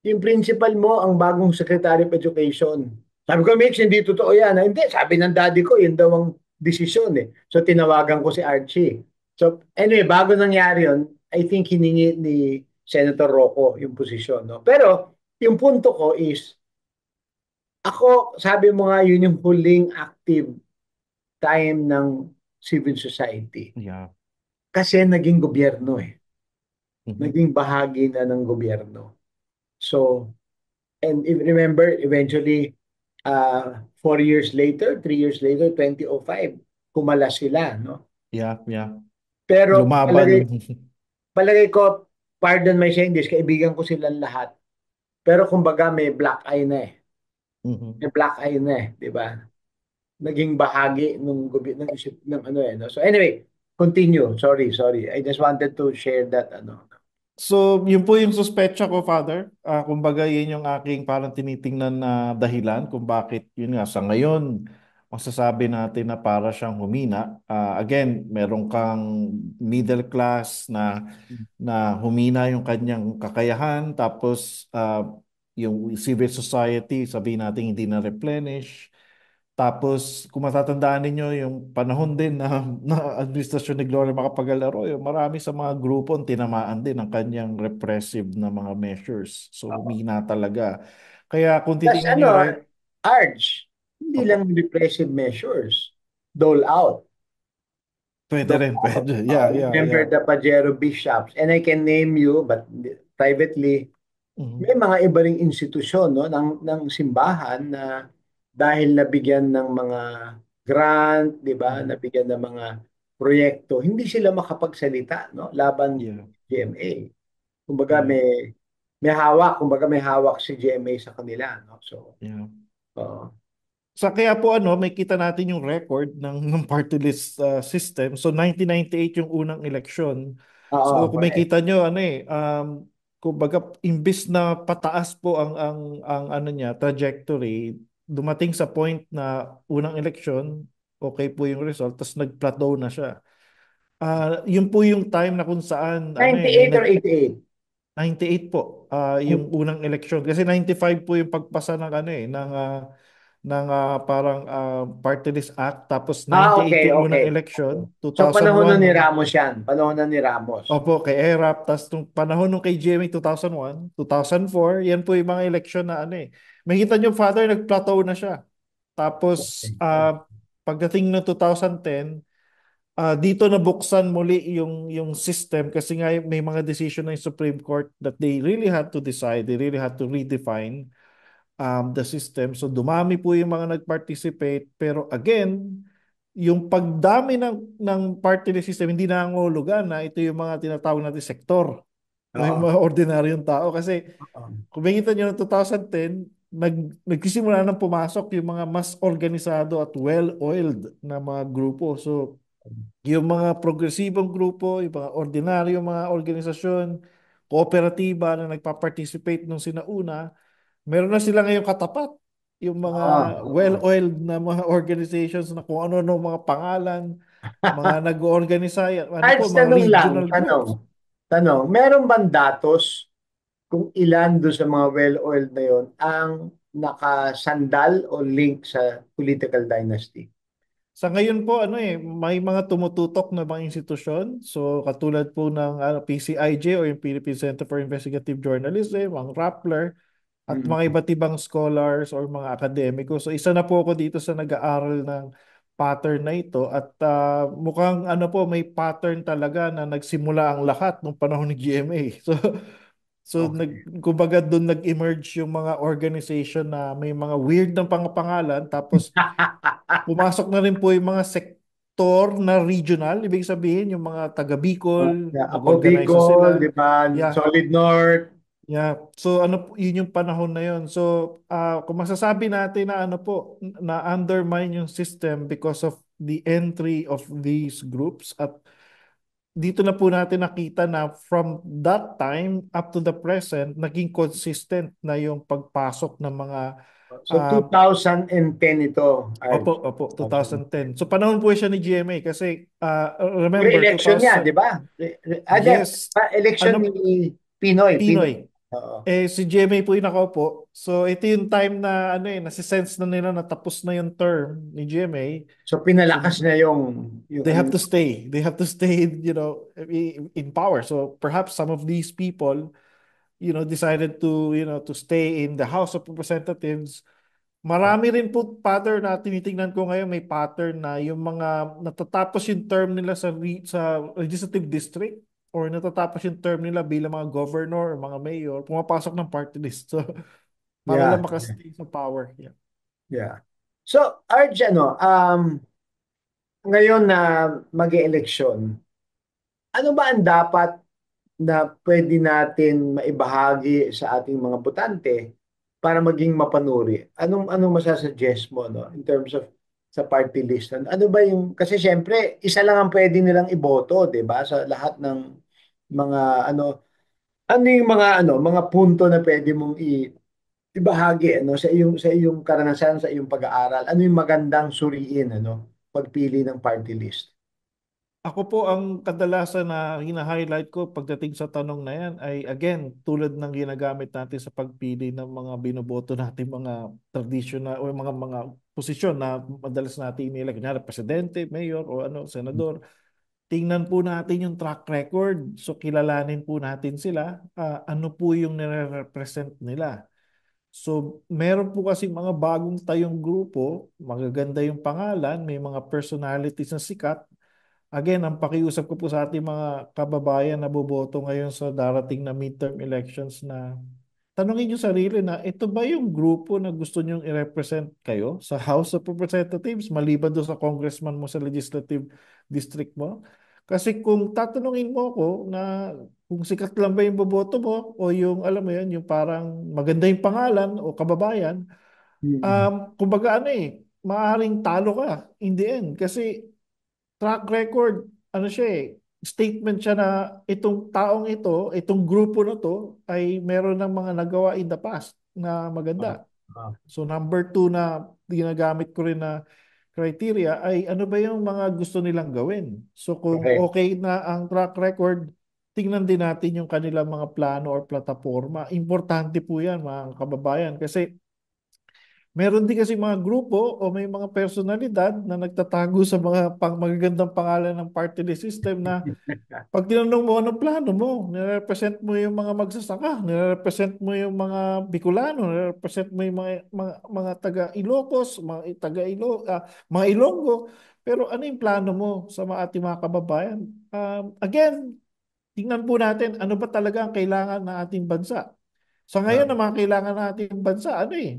yung principal mo ang bagong Secretary of Education. Sabi ko, Mix, hindi totoo yan. Hindi, sabi ng daddy ko, yun daw ang desisyon eh. So tinawagan ko si Archie. So anyway, bago nangyari yun, I think hiningi ni Senator Rocco yung posisyon. No? Pero yung punto ko is, ako, sabi mo nga, yun yung huling active time ng civil society. Yeah. Kasi naging gobyerno eh. Mhm. Naging bahagi na ng gobyerno. So, and if remember, eventually, 4 years later, 3 years later, 2005, kumala sila, no? Yeah, yeah. Pero Lumaban. palagay ko, pardon my English, kaibigan ko silang lahat. Pero kumbaga may black eye na eh. Mhm. May black eye na eh, di ba? Naging bahagi ng isip ng ano eh. No? So anyway, continue. Sorry, sorry. I just wanted to share that ano. So, yun po yung suspecha ko, Father. Kumbaga, yun yung aking parang tinitingnan na dahilan kung bakit, yun nga, sa ngayon, masasabi natin na para siyang humina. Again, meron kang middle class na humina yung kanyang kakayahan, tapos yung civil society, sabihin natin hindi na replenish. Tapos, kung matatandaan ninyo, yung panahon din na administrasyon ni Gloria Macapagal Arroyo, marami sa mga grupo ang tinamaan din ng kanyang repressive na mga measures. So, Oo. humina talaga. Kaya kung Plus titingnan niyo ano, yung right, Arch, hindi opo, lang repressive measures. Dole out. pwede Dole rin, out. pwede. Yeah, yeah, Remember yeah. the Pajero bishops. And I can name you, but privately, may Mhm, mga iba ring institusyon no, ng simbahan na dahil nabigyan ng mga grant, 'di ba? mhm, Nabigyan ng mga proyekto, hindi sila makapagsalita no laban yeah, sa GMA. Kumbaga yeah, may hawak si GMA sa kanila no. So, yeah. oo. Kaya po may kita natin yung record ng party list system. So 1998 yung unang eleksyon. So Oo, kung correct. makita nyo kumbaga imbis na pataas po ang ano niya trajectory, dumating sa point na unang eleksyon, okay po yung result, tapos nag-plateau na siya. Yun po yung time na kung saan may 98 or 88? 98 po yung unang eleksyon kasi 95 po yung pagpasa ng parang Party List Act, tapos Ah, 98 okay, yung unang okay. Okay. election, So panahon na 2001 ni nung Ramos yan. Panahon na ni Ramos. opo kay ERAP, tapos nung panahon nung kay GMA 2001, 2004, yan po yung mga eleksyon na makita nyo, Father, nag-plateau na siya. Tapos Okay. pagdating ng 2010, dito nabuksan muli yung system kasi nga may mga decision ng Supreme Court that they really had to decide, they really had to redefine the system. So dumami po yung mga nag-participate. Pero again, yung pagdami ng party list system, hindi na nangungulugan na ito yung mga tinatawag natin sektor. Yung Oo. mga ordinaryong tao. Kasi Oo. kung makikita nyo ng 2010, nagsisimula nang pumasok yung mga mas organisado at well-oiled na mga grupo. So yung mga progresibong grupo, yung mga ordinaryong mga organisasyon, kooperatiba na nagpa-participate nung sinauna, meron na sila ngayong katapat. Yung mga Oo. well-oiled na mga organizations na kung ano-ano mga pangalan, mga nag-organisa, Arch, mga tanong lang, regional tanong. groups. Tanong, meron bang datos kung ilan doon sa mga well-oiled na yon ang nakasandal o link sa political dynasty? Sa ngayon po, may mga tumututok na mga institusyon. So, katulad po ng PCIJ o yung Philippine Center for Investigative Journalism, ang Rappler, at Mm. mga iba't ibang scholars or mga akademiko. So isa na po ako dito sa nag-aaral ng pattern na ito at mukhang may pattern talaga na nagsimula ang lahat nung panahon ni GMA. So Okay. kumbaga doon nag-emerge yung mga organization na may mga weird ng pangalan tapos pumasok na rin po yung mga sektor na regional, ibig sabihin yung mga taga Bicol, Yeah, ako nag-organize na Bicol, sila. di ba? Yeah, Solid North. yeah. So yun yung panahon na yun. So kung masasabi natin na na undermine yung system because of the entry of these groups at dito na po natin nakita na from that time up to the present, naging consistent na yung pagpasok ng mga So uh, 2010 ito, opo, Arch. opo, 2010. 2010. So panahon po siya ni GMA kasi remember Pre-election niya, di 2000, ba? yes, Election ano ni Pinoy. Pinoy. Pinoy. Oo. Si GMA po yung nakaupo. So ito yung time na ano nasisense na nila na tapos na yung term ni GMA. So So pinalakas na yung they ano have to stay. They have to stay, in power. So perhaps some of these people, decided to stay in the House of Representatives. Marami rin po pattern na tinitingnan ko ngayon, may pattern na yung mga natatapos yung term nila sa legislative district or natatapos yung term nila bilang mga governor or mga mayor, pumapasok ng party list. So, para lang yeah, makastay sa power. Yeah. yeah. So, Arj, ngayon na mag-eleksyon, ano ba ang dapat na pwede natin maibahagi sa ating mga botante para maging mapanuri? Anong masasuggest mo, no, in terms of sa party list? Ano ba yung, kasi syempre, isa lang ang pwede nilang iboto, 'di ba? Sa lahat ng mga ano yung mga punto na pwede mong ibahagi sa iyong karanasan, sa iyong pag-aaral? Ano yung magandang suriin, pagpili ng party list? Ako po ang kadalasan na hina-highlight ko pagdating sa tanong na yan ay again, tulad ng ginagamit natin sa pagpili ng mga binoboto natin mga traditional o mga posisyon na madalas natin nila, kunyari presidente, mayor o senador. Tingnan po natin yung track record. So kilalanin po natin sila, ano po yung nire-represent nila. So, meron po kasi mga bagong tayong grupo, magaganda yung pangalan, may mga personalities na sikat. Again, ang pakiusap ko po sa ating mga kababayan na boboto ngayon sa darating na midterm elections na tanungin niyo sarili na ito ba yung grupo na gusto niyong i-represent kayo sa House of Representatives maliban doon sa congressman mo sa legislative district mo? Kasi kung tatanungin mo ako na kung sikat lang ba yung boboto mo o yung alam mo yun, yung parang maganda yung pangalan o kababayan, Mm. kumbaga maaaring talo ka in the end kasi track record, ano siya statement siya na itong taong ito, itong grupo na to ay meron ng mga nagawa in the past na Ah, maganda. ah, So number two na ginagamit ko rin na criteria ay ano ba yung mga gusto nilang gawin. So kung correct. okay na ang track record, tingnan din natin yung kanilang mga plano or plataforma. Importante po yan mga kababayan kasi meron din kasi mga grupo o may mga personalidad na nagtatago sa mga magagandang pangalan ng party list system na pag tinanong mo anong plano mo, nire-represent mo yung mga magsasaka, nire-represent mo yung mga Bicolano, nire-represent mo yung mga taga Ilocos, mga taga mga Ilonggo. Pero ano yung plano mo sa mga ating mga kababayan? Again, tingnan po natin ano ba talaga ang kailangan ng ating bansa. Sa ngayon, Ah, ang mga kailangan natin bansa,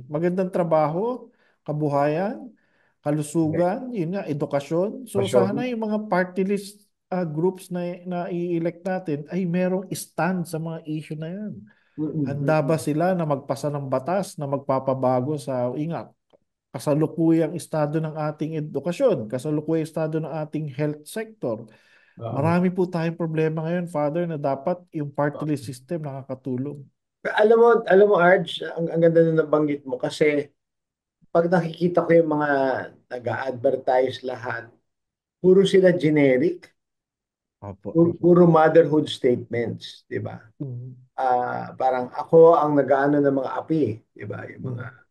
magandang trabaho, kabuhayan, correct. kalusugan, yun nga, edukasyon. So Pasyon. sana yung mga party list groups na i-elect natin ay merong stand sa mga issue na yan. Mm, Handa ba mm, sila na magpasa ng batas na magpapabago sa, ingat, kasalukuyang estado ng ating edukasyon, kasalukuyang estado ng ating health sector. oo. Marami po tayong problema ngayon, Father, na dapat yung party list system nakakatulong. Alam mo, Arj, ang ganda na nabanggit mo kasi pag nakikita ko yung mga nag-a-advertise lahat, puro sila generic, Opo, opo. puro motherhood statements, di ba? Mhm. Parang ako ang nag-aano ng mga api, di ba? Yung mga, Mhm.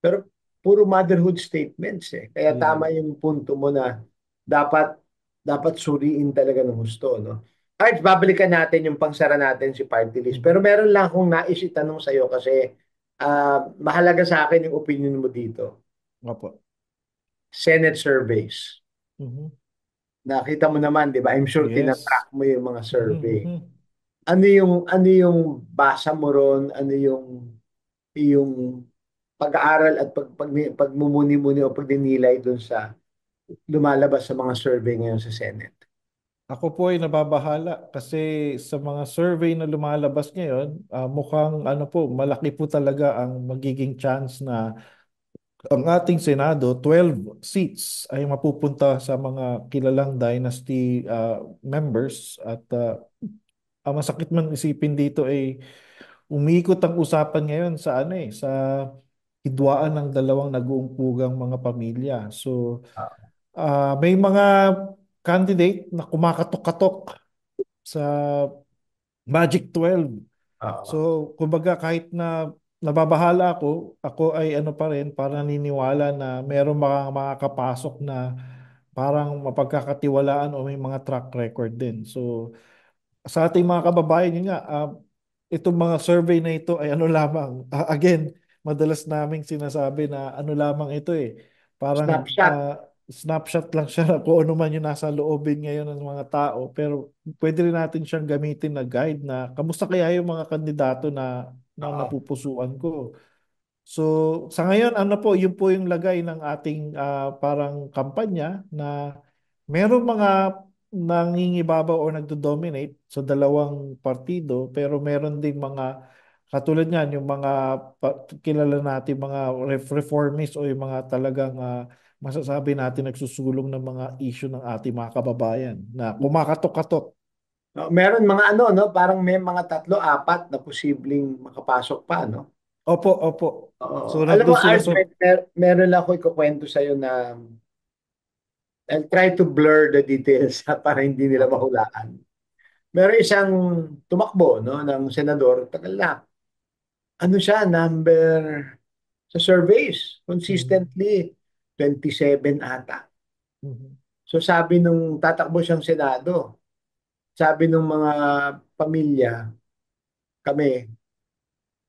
pero puro motherhood statements eh. Kaya tama Mhm. yung punto mo na dapat dapat suriin talaga ng husto, no? Arj, babalikan natin yung pangsara natin si party list. Pero Mhm. meron lang akong nais itanong sa'yo kasi mahalaga sa akin yung opinion mo dito. Opo. Senate surveys. Mhm. Nakita mo naman, 'di ba? I'm sure Yes. tinatrack mo yung mga Mhm. survey. Mhm. Ano yung basa mo ron? Ano yung pag-aaral at pagmumuni-muni o pagdinilay dun sa lumalabas sa mga survey ngayon sa Senate? Ako po ay nababahala kasi sa mga survey na lumalabas ngayon, mukhang ano po, malaki po talaga ang magiging chance na ang ating Senado, 12 seats ay mapupunta sa mga kilalang dynasty members at ang masakit man isipin dito ay umikot ang usapan ngayon sa sa hidwaan ng dalawang nag-uumpugang mga pamilya. So, Ah, may mga candidate na kumakatok-katok sa Magic 12. Oo. So, kumbaga kahit na nababahala ako ay ano pa rin, parang naniniwala na meron mga makakapasok na parang mapagkakatiwalaan o may mga track record din. So, sa ating mga kababayan, yun nga, itong mga survey na ito ay ano lamang, again, madalas naming sinasabi na ano lamang ito eh, parang Snapshot. snapshot lang siya kung ano man yung nasa loobin ngayon ng mga tao, pero pwede rin natin siyang gamitin na guide na kamusta kaya yung mga kandidato na Oo. napupusuan ko. So, sa ngayon, ano po, yun po yung lagay ng ating parang kampanya na merong mga nangingibabaw o nagdo-dominate sa dalawang partido, pero meron ding mga katulad niyan, yung mga kilala natin mga reformist o yung mga talagang masasabi natin nagsusulong ng mga issue ng ating mga kababayan na kumakatok-katok. No, meron mga ano, no? Parang may mga tatlo, apat na posibleng makapasok pa, no? Opo, opo. Oo. So, Alam mo, nandun sila Arj, sa... meron lang ako ikukwento sa'yo na I'll try to blur the details para hindi nila Opo. mahulaan. Meron isang tumakbo, no, ng senador, tagal na. Ano siya, number sa surveys, Mhm. consistently 27 ata. Mhm. So sabi nung tatakbo siyang senado, sabi nung mga pamilya, kami,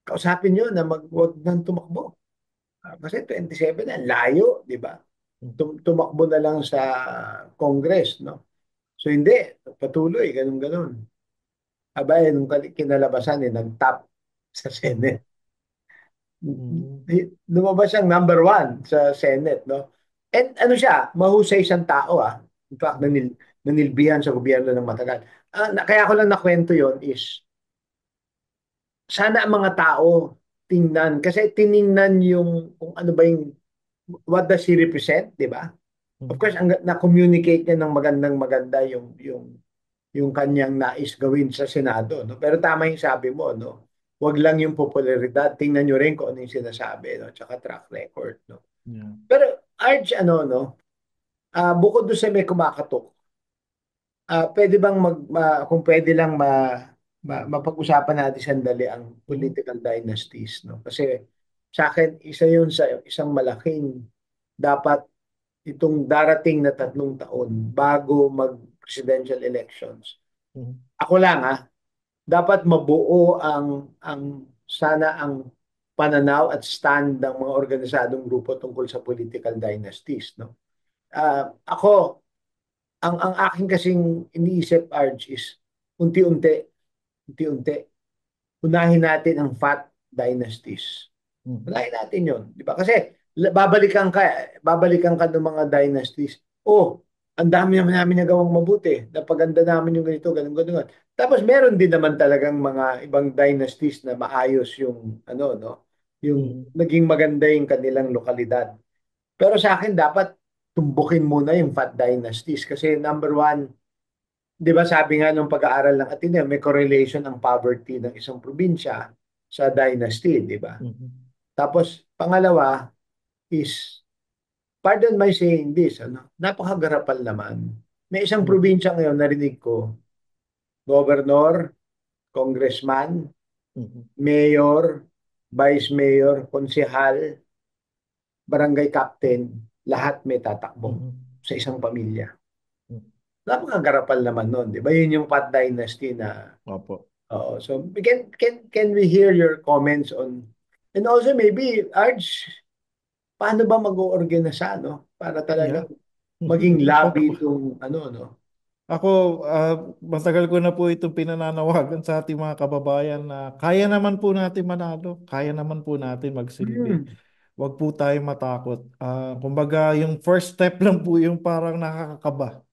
kausapin nyo na wag nang tumakbo. Kasi 27 na, layo, di ba? Mhm. Tumakbo na lang sa Congress, no? So hindi, patuloy, ganun-ganun. Abay, nung kinalabasan, nag-top sa Mhm. Senate. Mhm. Lumabas siyang number one sa Senate, no? And ano siya, mahusay siyang tao, ah. In fact, Mhm. nanilbihan sa gobyerno ng matagal. Kaya ko lang nakwento yon is, sana ang mga tao tingnan, kasi tiningnan yung kung ano ba yung, what does he represent, di ba? Of course, Mhm. na-communicate niya ng magandang maganda yung kanyang nais gawin sa Senado, no? Pero tama yung sabi mo, no? Wag lang yung popularidad, tingnan nyo rin kung ano yung sinasabi, no? Tsaka track record, no? Yeah. Pero Arch, ano, no? Bukod doon sa may kumakatok, pwede bang kung pwede lang mapag-usapan natin sandali ang Mhm. political dynasties, no? Kasi sa akin, isa yun sa isang malaking dapat itong darating na 3 taon bago mag-presidential elections. Mhm. Ako lang, dapat mabuo ang sana ang pananaw at stand ng mga organisadong grupo tungkol sa political dynasties, no? Ako, ang akin kasing iniisip, Arch, is unti-unti, unti-unti, unahin natin ang fat dynasties. Mhm. Unahin natin yun, di ba? Kasi babalikan ka ng mga dynasties. Oh, ang dami naman namin nagawang mabuti. Napaganda namin yung ganito, ganun, ganun. Tapos meron din naman talagang mga ibang dynasties na maayos yung ano, no? Yung Mhm. naging maganda yung kanilang lokalidad. Pero sa akin dapat tumbukin muna yung fat dynasties kasi number one, 'di ba sabi nga nung pag-aaral ng Ateneo, may correlation ang poverty ng isang probinsya sa dynasty, 'di ba? Mhm. Tapos pangalawa is, pardon my saying this, ano, napakagarapal naman. May isang Mhm. probinsya ngayon narinig ko, governor, congressman, Mhm. mayor, vice mayor, konsehal, barangay captain, lahat may tatakbo Mhm. sa isang pamilya. Mhm. Napakagarapal naman nun, di ba? Yun yung Pat Dynasty na, Opo. oo. So, can we hear your comments on, and also maybe, Arj, paano ba mag-oorganisa, no? Para Yeah. talagang maging Ako, lobby itong, ano, no? ako matagal ko na po itong pinananawagan sa ating mga kababayan na kaya naman po natin manalo, kaya naman po natin magsilbi. Hmm. Huwag po tayong matakot. Kumbaga, yung first step lang po yung parang nakakakaba.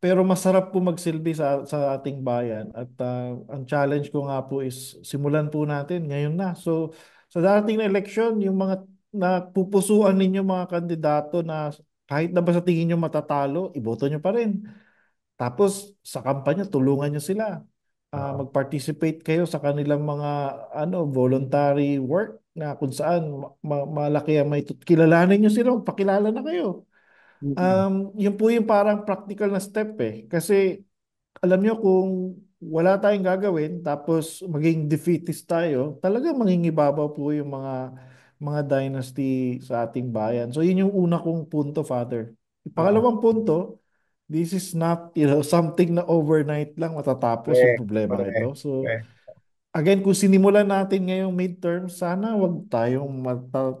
Pero masarap po magsilbi sa ating bayan at ang challenge ko nga po is simulan po natin ngayon na. So sa darating na eleksyon, yung mga napupusuan ninyo mga kandidato na kahit na ba sa tingin nyo matatalo, iboto nyo pa rin. Tapos sa kampanya, tulungan nyo sila. Oo. Mag-participate kayo sa kanilang mga voluntary work na kung saan malaki ang may kilalanin nyo sila, magpakilala na kayo. Mm-mm. Yun po yung parang practical na step eh. Kasi alam nyo kung wala tayong gagawin tapos maging defeatist tayo, talaga mangingibabaw po yung mga dynasty sa ating bayan. So yun yung una kong punto, Father. Oo. Pangalawang punto, this is not, something na overnight lang matatapos yung Correct. problema ito. Correct. So Correct. again, kung sinimulan natin ngayong midterm, sana wag tayong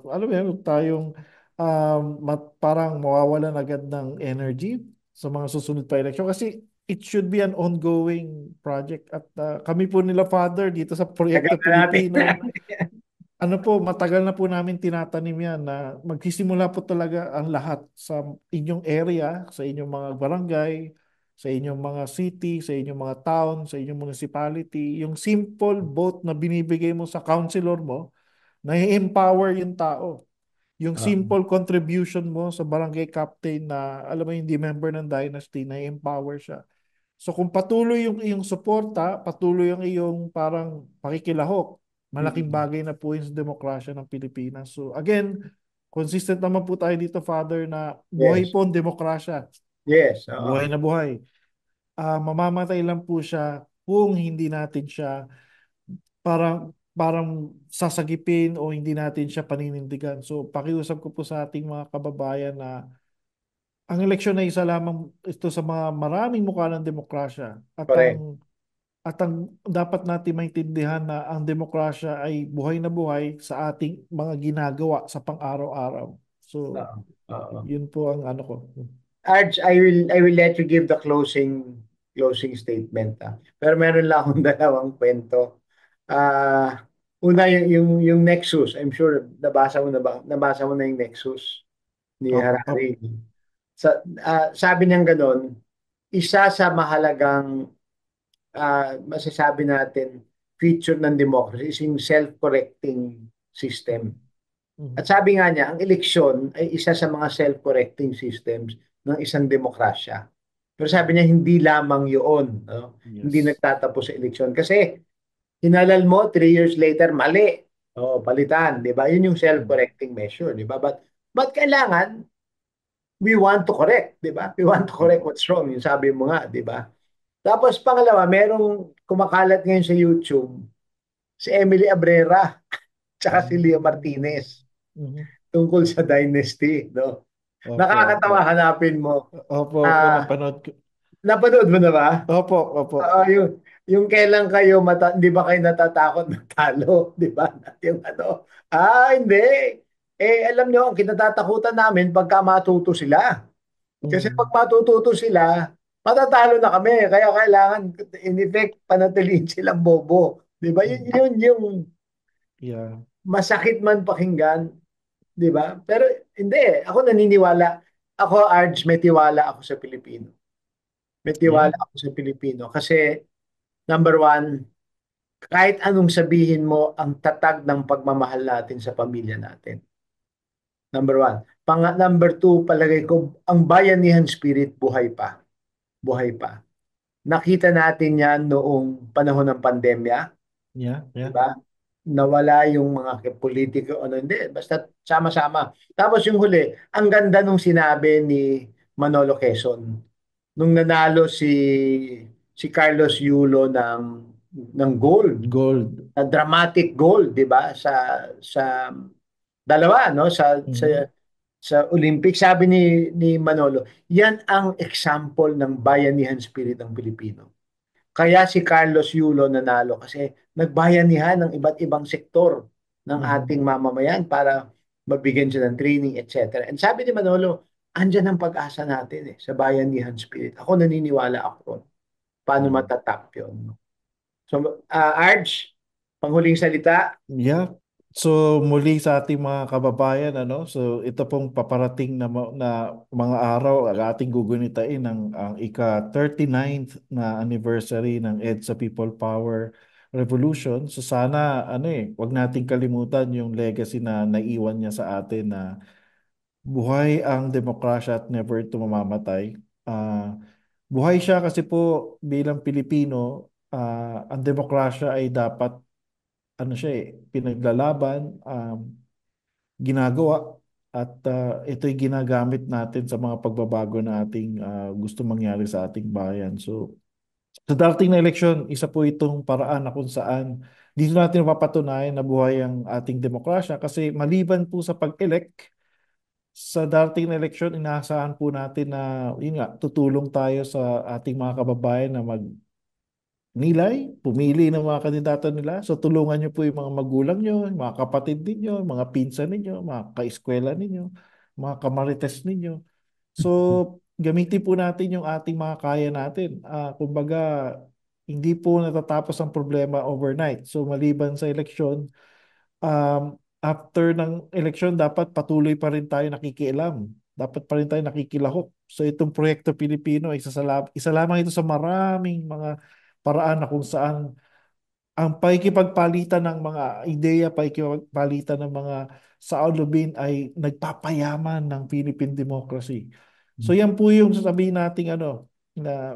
alam mo yan, wag tayong parang mawawalan agad ng energy sa mga susunod pa eleksyon kasi it should be an ongoing project at kami po nila Father dito sa Tagal Proyekto na natin. Pilipino, ano po, matagal na po namin tinatanim yan na magsisimula po talaga ang lahat sa inyong area, sa inyong mga barangay, sa inyong mga city, sa inyong mga town, sa inyong municipality. Yung simple vote na binibigay mo sa councilor mo, na-empower yung tao. Yung Oo. simple contribution mo sa barangay captain na, alam mo, hindi member ng dynasty, na-empower siya. So kung patuloy yung iyong suporta, patuloy yung iyong parang pakikilahok, malaking Mm. bagay na po yun sa demokrasya ng Pilipinas. So again, consistent naman po tayo dito, Father, na buhay Yes. po ang demokrasya. Yes. Oo. Buhay na buhay. Mamamatay lang po siya kung hindi natin siya parang sasagipin o hindi natin siya paninindigan. So pakiusap ko po sa ating mga kababayan na ang eleksyon ay isa lamang ito sa mga maraming mukha ng demokrasya at Correct. ang dapat natin maintindihan na ang demokrasya ay buhay na buhay sa ating mga ginagawa sa pang-araw-araw. So, Oo. Oo. yun po ang ano ko. Arch, I will let you give the closing statement. Pero meron lang akong dalawang kwento. Una yung Nexus. I'm sure nabasa mo na ba? Nabasa mo na yung Nexus ni Op, op, Harari. Sabi niyang ganun, isa sa mahalagang masasabi natin feature ng democracy is yung self-correcting system. At mhm. sabi nga niya, ang eleksyon ay isa sa mga self-correcting systems ng isang demokrasya. Pero sabi niya, hindi lamang yun. No? Hindi Yes. nagtatapos sa eleksyon. Kasi hinalal mo, 3 years later, mali. O, palitan, di ba? Yun yung Mhm. self-correcting measure, di ba? But kailangan, we want to correct, di ba? We want to correct Opo. what's wrong. Yung sabi mo nga, di ba? Tapos pangalawa, merong kumakalat ngayon sa YouTube, si Emily Abrera, tsaka si Leo Mm, Martinez mhm. tungkol sa dynasty, no? Opo, opo. Nakakatawa hanapin mo. Opo, opo, Ah, napanood ko. napanood mo na ba? Opo, opo. Yung kailan kayo hindi ba kayo natatakot matalo, di ba? Yung ano, hindi. Alam nyo, ang kinatatakutan namin pagka matuto sila. Kasi pag Mhm. matututo sila, matatalo na kami. Kaya kailangan, in effect, panatilihin silang bobo. Di ba? Mhm. Yun yung Yeah. masakit man pakinggan, di ba? Pero hindi eh. Ako naniniwala. Ako, Arj, may tiwala ako sa Pilipino. May Yeah. tiwala ako sa Pilipino. Kasi, number one, kahit anong sabihin mo, ang tatag ng pagmamahal natin sa pamilya natin. Number one. Number two, palagay ko, ang bayanihan spirit buhay pa. Buhay pa. Nakita natin yan noong panahon ng pandemya, Yeah. di Yeah. ba? Nawala yung mga politiko, ano, hindi, basta sama-sama. Tapos yung huli, ang ganda nung sinabi ni Manolo Quezon, nung nanalo si Carlos Yulo ng gold, Gold. a dramatic goal, 'di ba? Sa dalawa, no? Mhm. Sa Olympics, sabi ni Manolo, yan ang example ng bayanihan spirit ng Pilipino. Kaya si Carlos Yulo nanalo kasi nagbayanihan ng iba't ibang sektor ng Mhm. ating mamamayan para mabigyan siya ng training, etc. And sabi ni Manolo, andyan ang pag-asa natin sa bayanihan spirit. Ako naniniwala ako ron. Paano Yeah. matatap yun? So, Arj, panghuling salita. Yeah. So muli sa ating mga kababayan, so ito pong paparating na mga araw ang ating gugunitain ang ika-39th na anniversary ng EDSA People Power Revolution. So sana wag nating kalimutan yung legacy na naiwan niya sa atin na buhay ang demokrasya at never ito mamamatay. Buhay siya kasi po bilang Pilipino, ang demokrasya ay dapat pinaglalaban, ginagawa at ito'y ginagamit natin sa mga pagbabago na ating gusto mangyari sa ating bayan. So, Sa darating na eleksyon, isa po itong paraan na kung saan dito natin mapapatunayan na buhay ang ating demokrasya kasi maliban po sa pag-elect, sa darating na eleksyon, inaasahan po natin na, yun nga, tutulong tayo sa ating mga kababayan na pumili ng mga kandidato nila. So tulungan niyo po yung mga magulang niyo, yung mga kapatid ninyo, mga pinsan ninyo, mga kaeskwela ninyo, mga kamarites ninyo. So, gamitin po natin yung ating mga kaya natin. Kumbaga, hindi po natatapos ang problema overnight. So, maliban sa eleksyon, after ng eleksyon, dapat patuloy pa rin tayo nakikialam. Dapat pa rin tayo nakikilahok. So, itong Proyekto Pilipino, isa lamang ito sa maraming mga paraan na kung saan ang pakikipagpalitan ng mga ideya, pakikipagpalitan ng mga saulubin ay nagpapayaman ng Philippine democracy. So yan po yung sasabihin nating na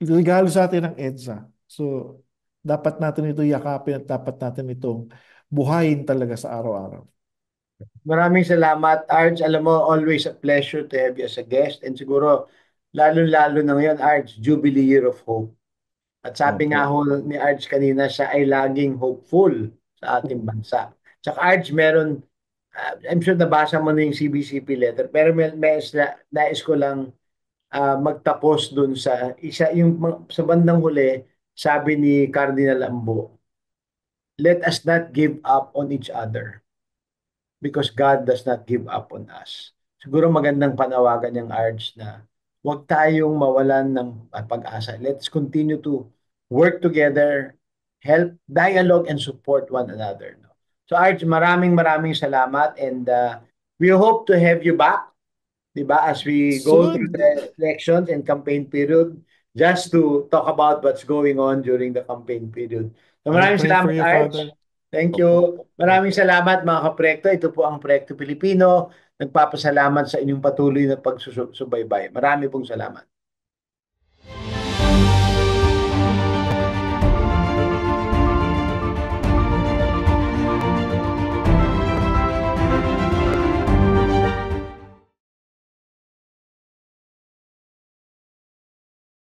regalo sa atin ng EDSA. So dapat natin ito yakapin at dapat natin itong buhayin talaga sa araw-araw. Maraming salamat, Arj. Alam mo, always a pleasure to have you as a guest. And siguro, lalo-lalo na ngayon, Arj, Jubilee Year of Hope. At sabi nga Opo. ho ni Arj kanina, siya ay laging hopeful sa ating bansa. Tsaka Arj, meron, I'm sure nabasa mo na yung CBCP letter, pero nais ko lang magtapos dun sa isa, sa bandang huli, sabi ni Cardinal Ambo, let us not give up on each other because God does not give up on us. Siguro magandang panawagan yung Arch na huwag tayong mawalan ng pag-asa. Let's continue to work together, help, dialogue, and support one another. No? So Arch, maraming maraming salamat and we hope to have you back, di ba, as we go through Soon, the elections and campaign period just to talk about what's going on during the campaign period. So I'll maraming pray for salamat, you, Arch. Father. Thank Opo. you. Maraming Opo. salamat mga kaproyekto. Ito po ang Proyekto Pilipino. Nagpapasalamat sa inyong patuloy na pagsusubaybay. Marami pong salamat.